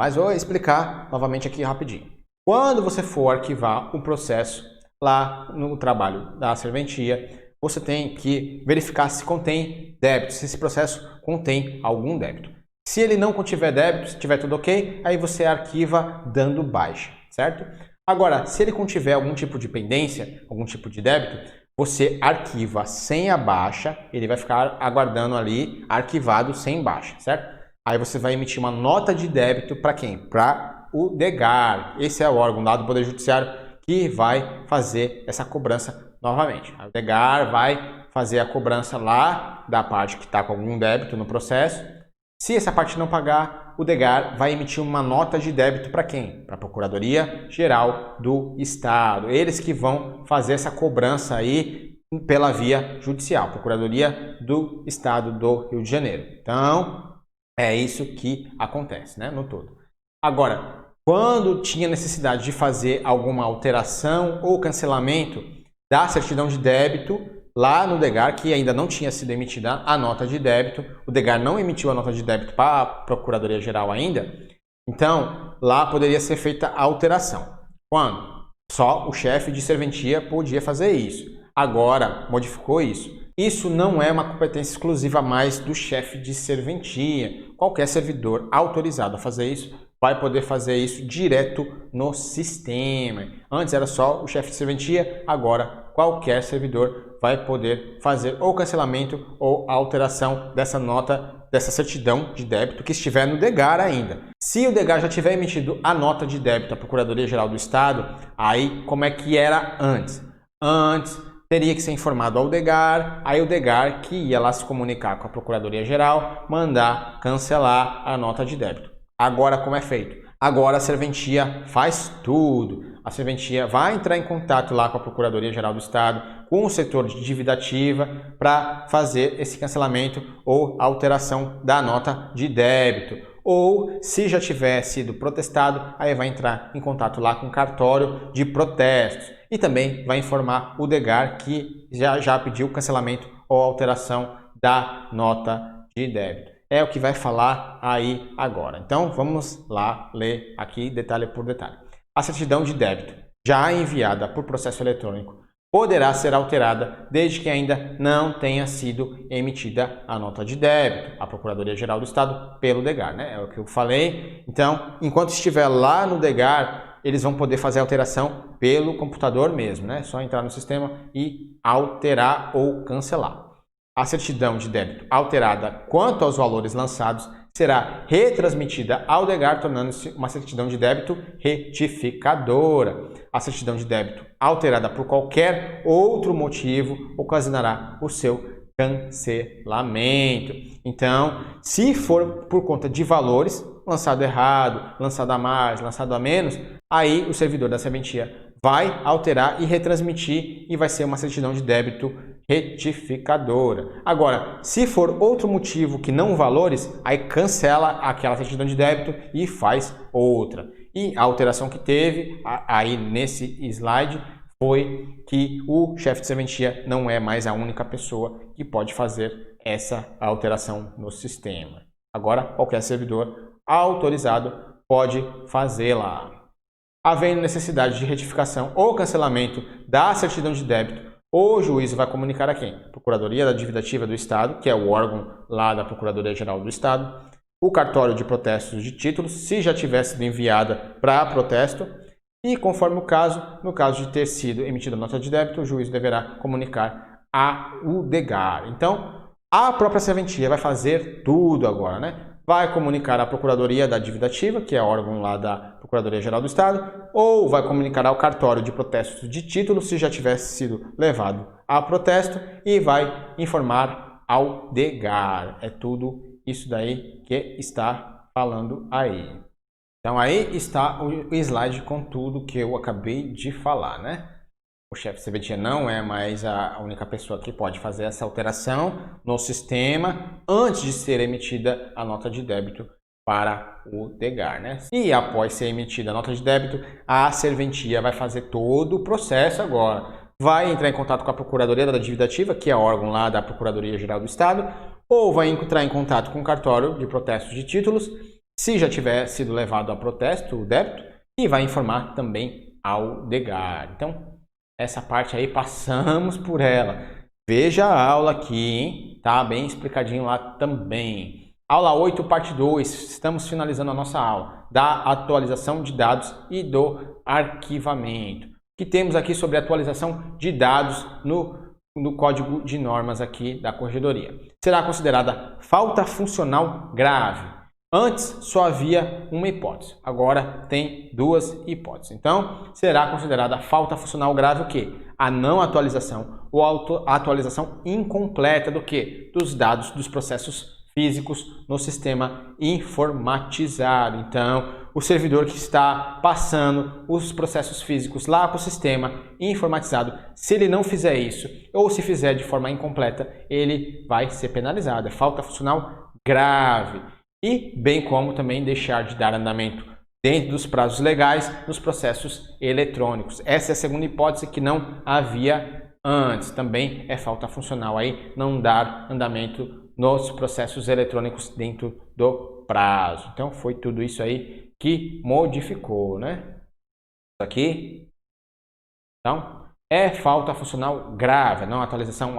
Mas vou explicar novamente aqui rapidinho. Quando você for arquivar um processo lá no trabalho da serventia, você tem que verificar se contém débito, se esse processo contém algum débito. Se ele não contiver débito, se tiver tudo ok, aí você arquiva dando baixa, certo? Agora, se ele contiver algum tipo de pendência, algum tipo de débito, você arquiva sem a baixa, ele vai ficar aguardando ali, arquivado sem baixa, certo? Aí você vai emitir uma nota de débito para quem? Para o DEGAR. Esse é o órgão lá do Poder Judiciário que vai fazer essa cobrança novamente. O DEGAR vai fazer a cobrança lá da parte que está com algum débito no processo. Se essa parte não pagar, o DEGAR vai emitir uma nota de débito para quem? Para a Procuradoria-Geral do Estado. Eles que vão fazer essa cobrança aí pela via judicial, Procuradoria do Estado do Rio de Janeiro. Então, é isso que acontece, né, no todo. Agora, quando tinha necessidade de fazer alguma alteração ou cancelamento da certidão de débito, lá no DEGAR, que ainda não tinha sido emitida a nota de débito, o DEGAR não emitiu a nota de débito para a Procuradoria-Geral ainda, então lá poderia ser feita a alteração. Quando? Só o chefe de serventia podia fazer isso. Agora modificou isso. Isso não é uma competência exclusiva mais do chefe de serventia. Qualquer servidor autorizado a fazer isso vai poder fazer isso direto no sistema. Antes era só o chefe de serventia, agora qualquer servidor vai poder fazer ou cancelamento ou alteração dessa nota, dessa certidão de débito que estiver no DEGAR ainda. Se o DEGAR já tiver emitido a nota de débito à Procuradoria-Geral do Estado, aí como é que era antes? Antes teria que ser informado ao DEGAR, aí o DEGAR que ia lá se comunicar com a Procuradoria-Geral, mandar cancelar a nota de débito. Agora como é feito? Agora a serventia faz tudo. A serventia vai entrar em contato lá com a Procuradoria-Geral do Estado, com o setor de dívida ativa, para fazer esse cancelamento ou alteração da nota de débito. Ou, se já tiver sido protestado, aí vai entrar em contato lá com o cartório de protestos. E também vai informar o DEGAR que já pediu cancelamento ou alteração da nota de débito. É o que vai falar aí agora. Então, vamos lá ler aqui detalhe por detalhe. A certidão de débito, já enviada por processo eletrônico, poderá ser alterada desde que ainda não tenha sido emitida a nota de débito, a Procuradoria-Geral do Estado, pelo DEGAR, né? É o que eu falei. Então, enquanto estiver lá no DEGAR, eles vão poder fazer a alteração pelo computador mesmo, né? Só entrar no sistema e alterar ou cancelar. A certidão de débito alterada quanto aos valores lançados será retransmitida ao DEGAR, tornando-se uma certidão de débito retificadora. A certidão de débito alterada por qualquer outro motivo ocasionará o seu cancelamento. Então, se for por conta de valores, lançado errado, lançado a mais, lançado a menos, aí o servidor da serventia vai alterar e retransmitir e vai ser uma certidão de débito retificadora. Agora, se for outro motivo que não valores, aí cancela aquela certidão de débito e faz outra. E a alteração que teve aí nesse slide foi que o chefe de serventia não é mais a única pessoa que pode fazer essa alteração no sistema. Agora, qualquer servidor autorizado pode fazê-la. Havendo necessidade de retificação ou cancelamento da certidão de débito, o juízo vai comunicar a quem? Procuradoria da Dívida Ativa do Estado, que é o órgão lá da Procuradoria-Geral do Estado, o cartório de protestos de títulos, se já tiver sido enviada para protesto, e conforme o caso, no caso de ter sido emitida nota de débito, o juízo deverá comunicar ao DEGAR. Então, a própria serventia vai fazer tudo agora, né? Vai comunicar à Procuradoria da Dívida Ativa, que é o órgão lá da Procuradoria-Geral do Estado, ou vai comunicar ao cartório de protestos de título, se já tivesse sido levado a protesto, e vai informar ao DEGAR. É tudo isso daí que está falando aí. Então aí está o slide com tudo que eu acabei de falar, né? O chefe de serventia não é mais a única pessoa que pode fazer essa alteração no sistema antes de ser emitida a nota de débito para o DEGAR, né? E após ser emitida a nota de débito, a serventia vai fazer todo o processo agora. Vai entrar em contato com a Procuradoria da Dívida Ativa, que é o órgão lá da Procuradoria-Geral do Estado, ou vai entrar em contato com o cartório de protestos de títulos, se já tiver sido levado a protesto o débito, e vai informar também ao DEGAR. Então, essa parte aí passamos por ela. Veja a aula aqui, hein? Tá bem explicadinho lá também. Aula 8, parte 2. Estamos finalizando a nossa aula da atualização de dados e do arquivamento. O que temos aqui sobre atualização de dados no código de normas aqui da Corregedoria? Será considerada falta funcional grave. Antes só havia uma hipótese, agora tem duas hipóteses. Então, será considerada falta funcional grave o quê? A não atualização ou a atualização incompleta do quê? Dos dados dos processos físicos no sistema informatizado. Então, o servidor que está passando os processos físicos lá para o sistema informatizado, se ele não fizer isso, ou se fizer de forma incompleta, ele vai ser penalizado. É falta funcional grave. E bem como também deixar de dar andamento dentro dos prazos legais nos processos eletrônicos. Essa é a segunda hipótese que não havia antes. Também é falta funcional aí não dar andamento nos processos eletrônicos dentro do prazo. Então foi tudo isso aí que modificou, né? Isso aqui. Então, é falta funcional grave, não atualização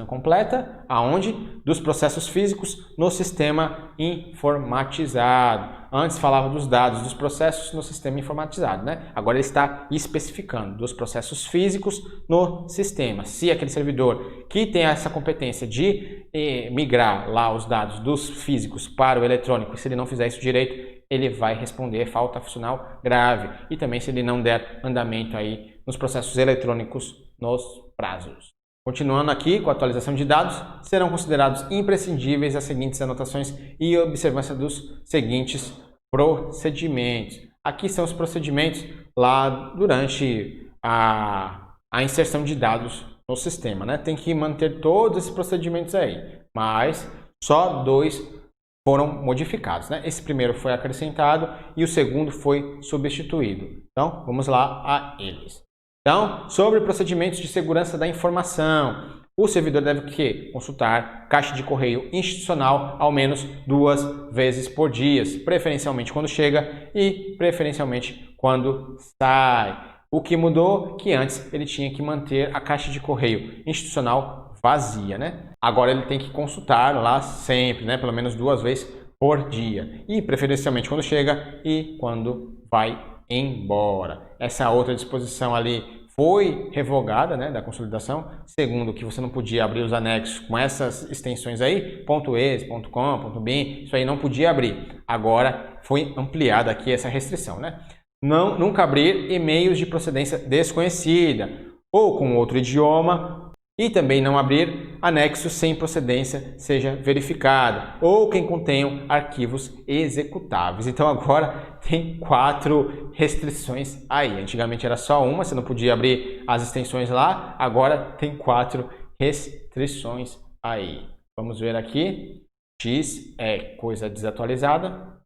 incompleta, aonde? Dos processos físicos no sistema informatizado. Antes falava dos dados dos processos no sistema informatizado, né? Agora ele está especificando dos processos físicos no sistema. Se aquele servidor que tem essa competência de migrar lá os dados dos físicos para o eletrônico, se ele não fizer isso direito, ele vai responder falta funcional grave. E também se ele não der andamento aí nos processos eletrônicos nos prazos. Continuando aqui com a atualização de dados, serão considerados imprescindíveis as seguintes anotações e observância dos seguintes procedimentos. Aqui são os procedimentos lá durante a inserção de dados no sistema, né? Tem que manter todos esses procedimentos aí, mas só 2 foram modificados, né? Esse primeiro foi acrescentado e o segundo foi substituído. Então, vamos lá a eles. Então, sobre procedimentos de segurança da informação, o servidor deve consultar caixa de correio institucional ao menos 2 vezes por dia, preferencialmente quando chega e preferencialmente quando sai. O que mudou? Que antes ele tinha que manter a caixa de correio institucional vazia, né? Agora ele tem que consultar lá sempre, né? Pelo menos 2 vezes por dia. E preferencialmente quando chega e quando vai embora. Essa outra disposição ali foi revogada, né, da consolidação, segundo que você não podia abrir os anexos com essas extensões aí, .es, .com, .bin, isso aí não podia abrir. Agora foi ampliada aqui essa restrição, né? Nunca abrir e-mails de procedência desconhecida ou com outro idioma e também não abrir anexos sem procedência seja verificada ou quem contenham arquivos executáveis. Então agora tem 4 restrições aí. Antigamente era só uma, você não podia abrir as extensões lá, agora tem 4 restrições aí. Vamos ver aqui. X é coisa desatualizada.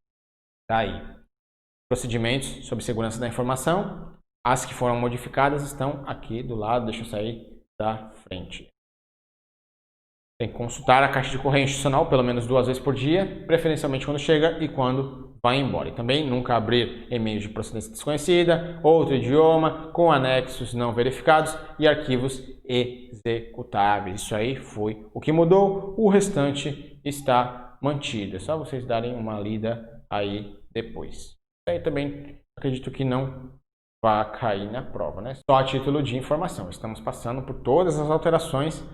Tá aí. Procedimentos sobre segurança da informação. As que foram modificadas estão aqui do lado. Deixa eu sair da frente. Tem que consultar a caixa de correio institucional pelo menos 2 vezes por dia, preferencialmente quando chega e quando vai embora. E também nunca abrir e-mails de procedência desconhecida, outro idioma, com anexos não verificados e arquivos executáveis. Isso aí foi o que mudou, o restante está mantido. É só vocês darem uma lida aí depois. Isso aí também acredito que não vai cair na prova, né? Só a título de informação. Estamos passando por todas as alterações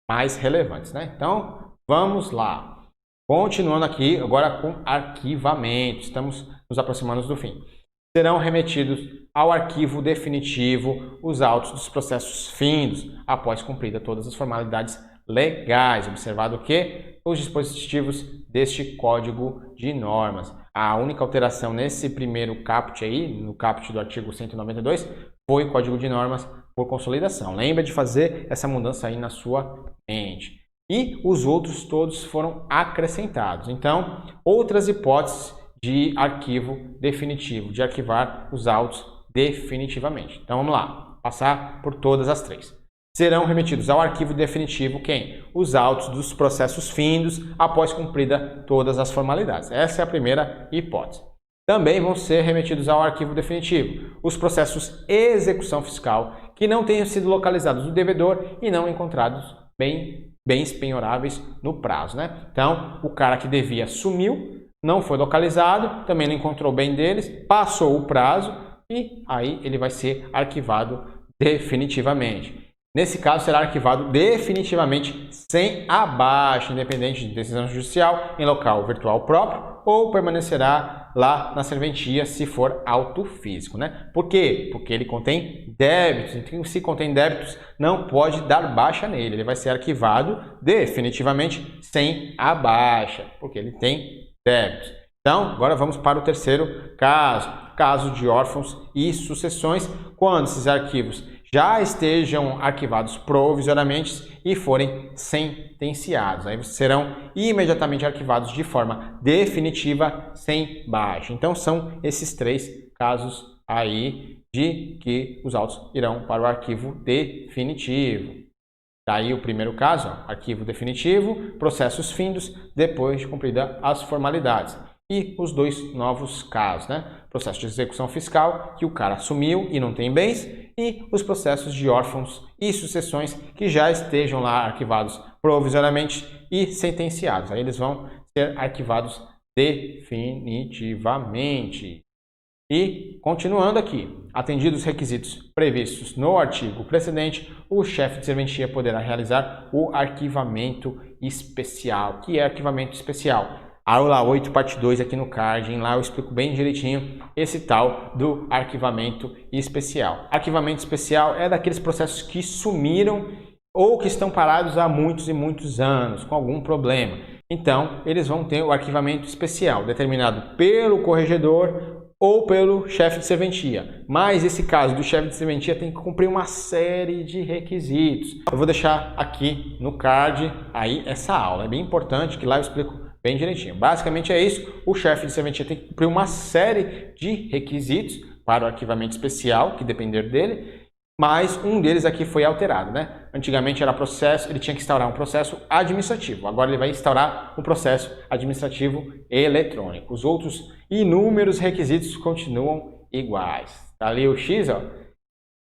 mais relevantes, né? Então, vamos lá. Continuando aqui, agora com arquivamento. Estamos nos aproximando do fim. Serão remetidos ao arquivo definitivo os autos dos processos findos, após cumprida todas as formalidades legais. Observado que os dispositivos deste código de normas. A única alteração nesse primeiro caput aí, no caput do artigo 192, foi o código de normas por consolidação. Lembra de fazer essa mudança aí na sua mente. E os outros todos foram acrescentados. Então, outras hipóteses de arquivo definitivo, de arquivar os autos definitivamente. Então, vamos lá, passar por todas as 3. Serão remetidos ao arquivo definitivo quem? Os autos dos processos findos após cumprida todas as formalidades. Essa é a primeira hipótese. Também vão ser remetidos ao arquivo definitivo os processos execução fiscal que não tenham sido localizados no devedor e não encontrados bens penhoráveis no prazo, né? Então, o cara que devia sumiu, não foi localizado, também não encontrou o bem deles, passou o prazo e aí ele vai ser arquivado definitivamente. Nesse caso, será arquivado definitivamente sem a baixa, independente de decisão judicial, em local virtual próprio, ou permanecerá lá na serventia se for auto físico, né? Por quê? Porque ele contém débitos. Então, se contém débitos, não pode dar baixa nele. Ele vai ser arquivado definitivamente sem a baixa, porque ele tem débitos. Então, agora vamos para o terceiro caso. Caso de órfãos e sucessões, quando esses arquivos já estejam arquivados provisoriamente e forem sentenciados. Aí serão imediatamente arquivados de forma definitiva sem baixa. Então, são esses 3 casos aí de que os autos irão para o arquivo definitivo. Daí o primeiro caso, ó, arquivo definitivo, processos findos, depois de cumprida as formalidades. E os 2 novos casos, né? Processo de execução fiscal, que o cara assumiu e não tem bens, e os processos de órfãos e sucessões que já estejam lá arquivados provisoriamente e sentenciados. Aí eles vão ser arquivados definitivamente. E, continuando aqui, atendidos os requisitos previstos no artigo precedente, o chefe de serventia poderá realizar o arquivamento especial. O que é arquivamento especial? Aula 8, parte 2 aqui no card, lá eu explico bem direitinho esse tal do arquivamento especial. Arquivamento especial é daqueles processos que sumiram ou que estão parados há muitos e muitos anos, com algum problema. Então, eles vão ter o arquivamento especial, determinado pelo corregedor ou pelo chefe de serventia. Mas esse caso do chefe de serventia tem que cumprir uma série de requisitos. Eu vou deixar aqui no card aí essa aula. É bem importante que lá eu explico bem direitinho. Basicamente é isso. O chefe de serventia tem que cumprir uma série de requisitos para o arquivamento especial, que depender dele. Mas um deles aqui foi alterado, né? Antigamente era processo, ele tinha que instaurar um processo administrativo. Agora ele vai instaurar um processo administrativo eletrônico. Os outros inúmeros requisitos continuam iguais. Tá ali o X, ó.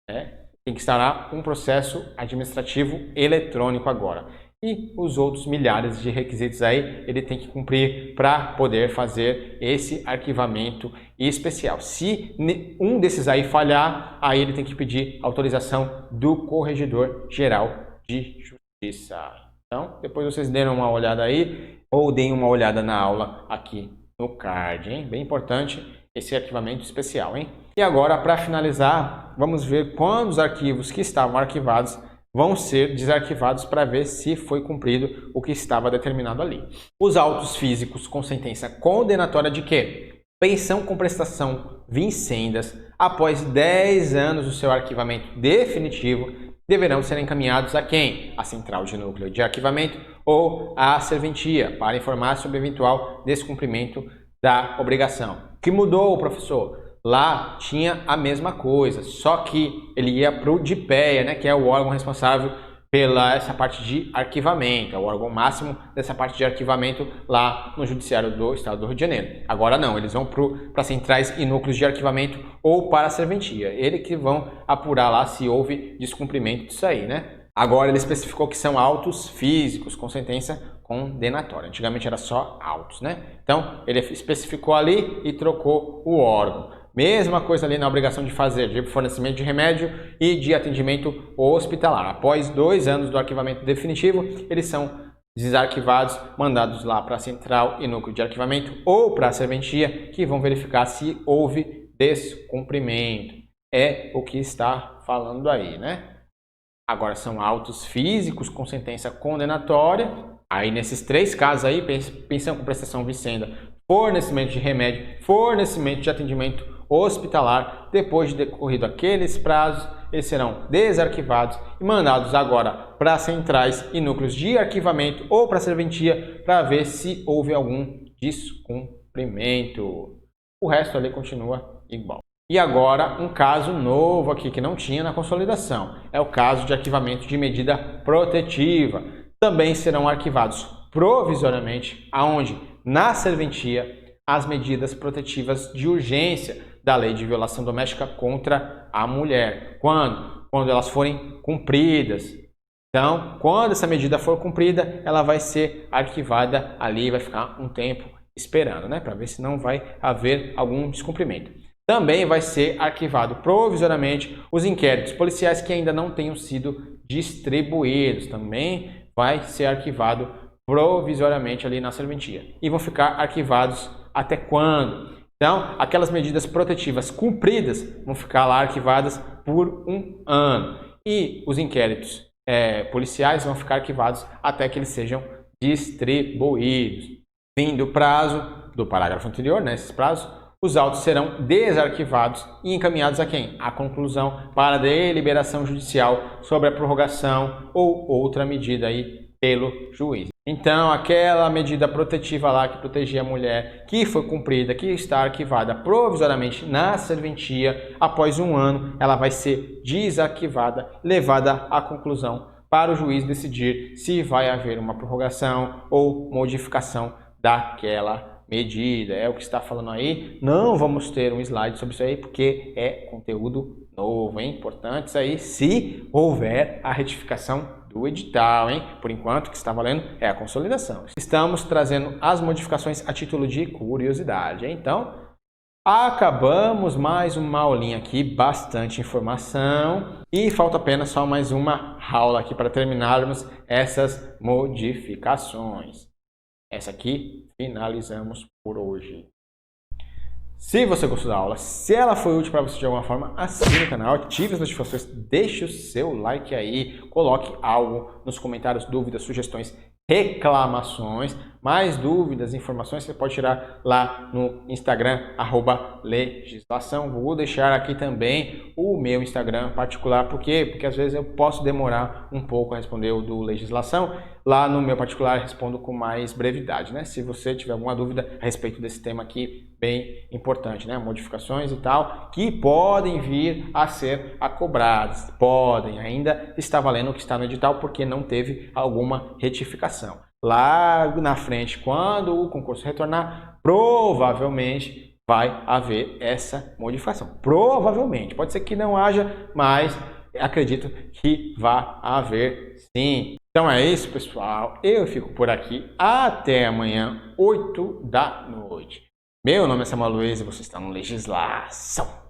Tem que instaurar um processo administrativo eletrônico agora. E os outros milhares de requisitos aí ele tem que cumprir para poder fazer esse arquivamento especial. Se um desses aí falhar, aí ele tem que pedir autorização do Corregedor Geral de Justiça. Então, depois vocês deem uma olhada aí ou deem uma olhada na aula aqui no card, hein? Bem importante esse arquivamento especial, hein? E agora, para finalizar, vamos ver quando os arquivos que estavam arquivados vão ser desarquivados para ver se foi cumprido o que estava determinado ali. Os autos físicos com sentença condenatória de quê? Pensão com prestação vincendas, após 10 anos do seu arquivamento definitivo, deverão ser encaminhados a quem? A Central de Núcleo de Arquivamento ou à serventia, para informar sobre eventual descumprimento da obrigação. O que mudou, professor? Lá tinha a mesma coisa, só que ele ia para o DIPEA, né, que é o órgão responsável pela essa parte de arquivamento, é o órgão máximo dessa parte de arquivamento lá no Judiciário do Estado do Rio de Janeiro. Agora não, eles vão para centrais e núcleos de arquivamento ou para a serventia. Eles que vão apurar lá se houve descumprimento disso aí, né? Agora ele especificou que são autos físicos com sentença condenatória. Antigamente era só autos, né? Então ele especificou ali e trocou o órgão. Mesma coisa ali na obrigação de fazer, de fornecimento de remédio e de atendimento hospitalar. Após 2 anos do arquivamento definitivo, eles são desarquivados, mandados lá para a central e núcleo de arquivamento ou para a serventia, que vão verificar se houve descumprimento. É o que está falando aí, né? Agora são autos físicos com sentença condenatória. Aí nesses 3 casos aí, pensão com prestação vicenda, fornecimento de remédio, fornecimento de atendimento hospitalar, depois de decorrido aqueles prazos, eles serão desarquivados e mandados agora para centrais e núcleos de arquivamento ou para a serventia para ver se houve algum descumprimento. O resto ali continua igual. E agora um caso novo aqui que não tinha na consolidação, é o caso de arquivamento de medida protetiva. Também serão arquivados provisoriamente, aonde na serventia, as medidas protetivas de urgência da Lei de Violação Doméstica contra a mulher. Quando elas forem cumpridas. Então, quando essa medida for cumprida, ela vai ser arquivada ali, vai ficar um tempo esperando, né? Para ver se não vai haver algum descumprimento. Também vai ser arquivado provisoriamente os inquéritos policiais que ainda não tenham sido distribuídos. Também vai ser arquivado provisoriamente ali na serventia. E vão ficar arquivados até quando? Então, aquelas medidas protetivas cumpridas vão ficar lá arquivadas por 1 ano. E os inquéritos policiais vão ficar arquivados até que eles sejam distribuídos. Fim do prazo do parágrafo anterior, esses prazos, os autos serão desarquivados e encaminhados a quem? À conclusão para deliberação judicial sobre a prorrogação ou outra medida aí pelo juiz. Então, aquela medida protetiva lá que protegia a mulher, que foi cumprida, que está arquivada provisoriamente na serventia, após 1 ano, ela vai ser desarquivada, levada à conclusão para o juiz decidir se vai haver uma prorrogação ou modificação daquela medida. É o que está falando aí. Não vamos ter um slide sobre isso aí, porque é conteúdo novo, hein? Importante isso aí, se houver a retificação do edital, hein? Por enquanto, o que está valendo é a consolidação. Estamos trazendo as modificações a título de curiosidade, hein? Então, acabamos mais uma aulinha aqui, bastante informação. E falta apenas só mais uma aula aqui para terminarmos essas modificações. Essa aqui finalizamos por hoje. Se você gostou da aula, se ela foi útil para você de alguma forma, assine o canal, ative as notificações, deixe o seu like aí, coloque algo nos comentários, dúvidas, sugestões, reclamações, mais dúvidas, informações, você pode tirar lá no Instagram, @legislação. Vou deixar aqui também o meu Instagram particular, por quê? Porque às vezes eu posso demorar um pouco a responder o do legislação. Lá no meu particular respondo com mais brevidade, Se você tiver alguma dúvida a respeito desse tema aqui, bem importante, Modificações e tal, que podem vir a ser cobradas, podem, ainda está valendo o que está no edital, porque não teve alguma retificação. Lá na frente, quando o concurso retornar, provavelmente vai haver essa modificação. Provavelmente, pode ser que não haja, mas acredito que vai haver sim. Então é isso, pessoal. Eu fico por aqui. Até amanhã, 8 da noite. Meu nome é Samuel Luiz e você está no Legislação.